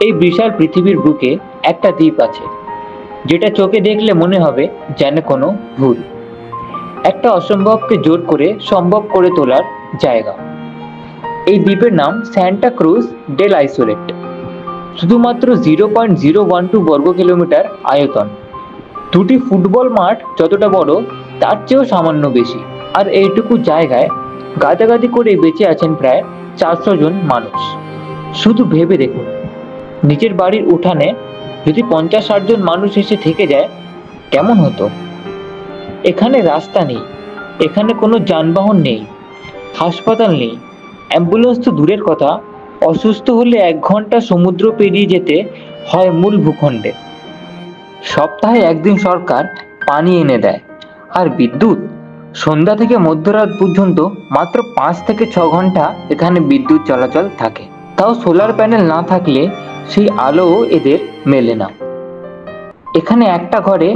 এই বিশাল পৃথিবীর বুকে একটা দ্বীপ আছে, যেটা চোখে দেখলে মনে হবে যেন কোনো ভুল, একটা অসম্ভবকে জোর করে সম্ভব করে তোলার জায়গা। এই দ্বীপের নাম স্যান্টা ক্রুজ ডেল আইসোলেট। শুধুমাত্র 0.012 বর্গ কিলোমিটার আয়তন, দুটি ফুটবল মাঠ যতটা বড় তার চেয়েও সামান্য বেশি। আর এইটুকু জায়গায় গাদাগাদি করে বেঁচে আছেন প্রায় 400 জন মানুষ। শুধু ভেবে দেখুন, নিজের বাড়ির উঠানে যদি 50-60 জন মানুষ এসে থেকে যায় কেমন হতো। এখানে রাস্তা নেই, এখানে কোনো যানবাহন নেই, হাসপাতাল নেই, অ্যাম্বুলেন্স তো দূরের কথা, অসুস্থ হলে 1 ঘন্টা সমুদ্র পেরিয়ে যেতে হয় মূল ভূখণ্ডে। সপ্তাহে একদিন সরকার পানি এনে দেয়, আর বিদ্যুৎ সন্ধ্যা থেকে মধ্যরাত পর্যন্ত মাত্র 5 থেকে 6 ঘন্টা এখানে বিদ্যুৎ চলাচল থাকে। তাও সোলার প্যানেল না থাকলে সেই আলোও এদের মেলে না। এখানে একটা ঘরে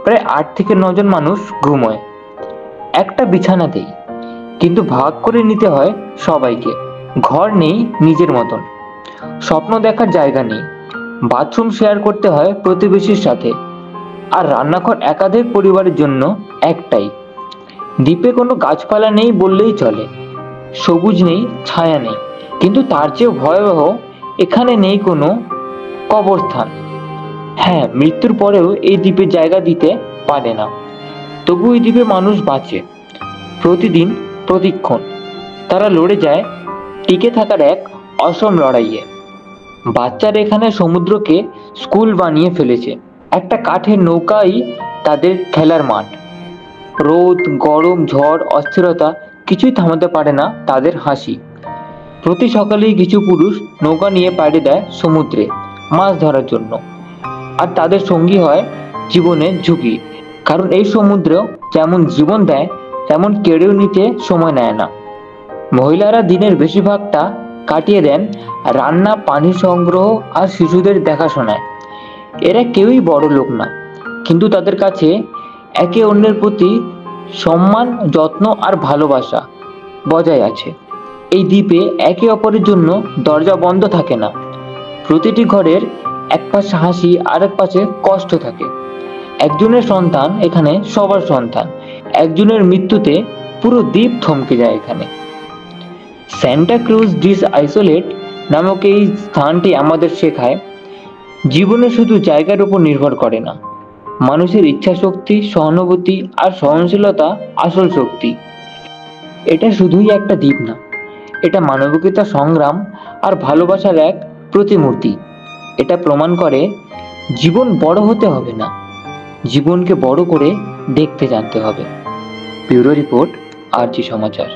প্রায় 8 থেকে 9 জন মানুষ ঘুমোয়, একটা বিছানাতেই, কিন্তু ভাগ করে নিতে হয় সবাইকে। ঘর নেই নিজের মতন, স্বপ্ন দেখার জায়গা নেই, বাথরুম শেয়ার করতে হয় প্রতিবেশীর সাথে, আর রান্নাঘর একাধিক পরিবারের জন্য একটাই। দ্বীপে কোনো গাছপালা নেই বললেই চলে, সবুজ নেই, ছায়া নেই, কিন্তু তার চেয়েও ভয়াবহ, এখানে নেই কোনো কবরস্থান। হ্যাঁ, মৃত্যুর পরেও এই দ্বীপে জায়গা দিতে পারে না, তবু এই দ্বীপে মানুষ বাঁচে প্রতিদিন, প্রতিক্ষণ। তারা লড়ে যায় টিকে থাকার এক অসম লড়াইয়ে। বাচ্চারা এখানে সমুদ্রকে স্কুল বানিয়ে ফেলেছে, একটা কাঠের নৌকাই তাদের খেলার মাঠ। রোদ, গরম, ঝড়, অস্থিরতা কিছুই থামাতে পারে না তাদের হাসি। প্রতি সকালেই কিছু পুরুষ নৌকা নিয়ে পাড়ি দেয় সমুদ্রে মাছ ধরার জন্য, আর তাদের সঙ্গী হয় জীবনের ঝুঁকি। কারণ এই সমুদ্র যেমন জীবন দেয়, তেমন কেড়েও নিতে সময় নেয় না। মহিলারা দিনের বেশিরভাগটা কাটিয়ে দেন রান্না, পানি সংগ্রহ আর শিশুদের দেখাশোনায়। এরা কেউই বড় লোক না, কিন্তু তাদের কাছে একে অন্যের প্রতি সম্মান, যত্ন আর ভালোবাসা বজায় আছে। এই দ্বীপে একে অপরের জন্য দরজা বন্ধ থাকে না, প্রতিটি ঘরের এক পাশে হাসি আর এক পাশে কষ্ট থাকে। একজনের সন্তান এখানে সবার সন্তান, একজনের মৃত্যুতে পুরো দ্বীপ থমকে যায় এখানে। স্যান্টা ক্রুজ ডিস আইসোলেট নামক এই স্থানটি আমাদের শেখায়, জীবনে শুধু জায়গার উপর নির্ভর করে না, মানুষের ইচ্ছা শক্তি, সহানুভূতি আর সহনশীলতা আসল শক্তি। এটা শুধুই একটা দ্বীপ না, এটা মানবিকতা, সংগ্রাম আর ভালোবাসার এক প্রতিমূর্তি। এটা প্রমাণ করে জীবন বড় হতে হবে না, জীবনকে বড় করে দেখতে জানতে হবে। ব্যুরো রিপোর্ট, আরজি সমাচার।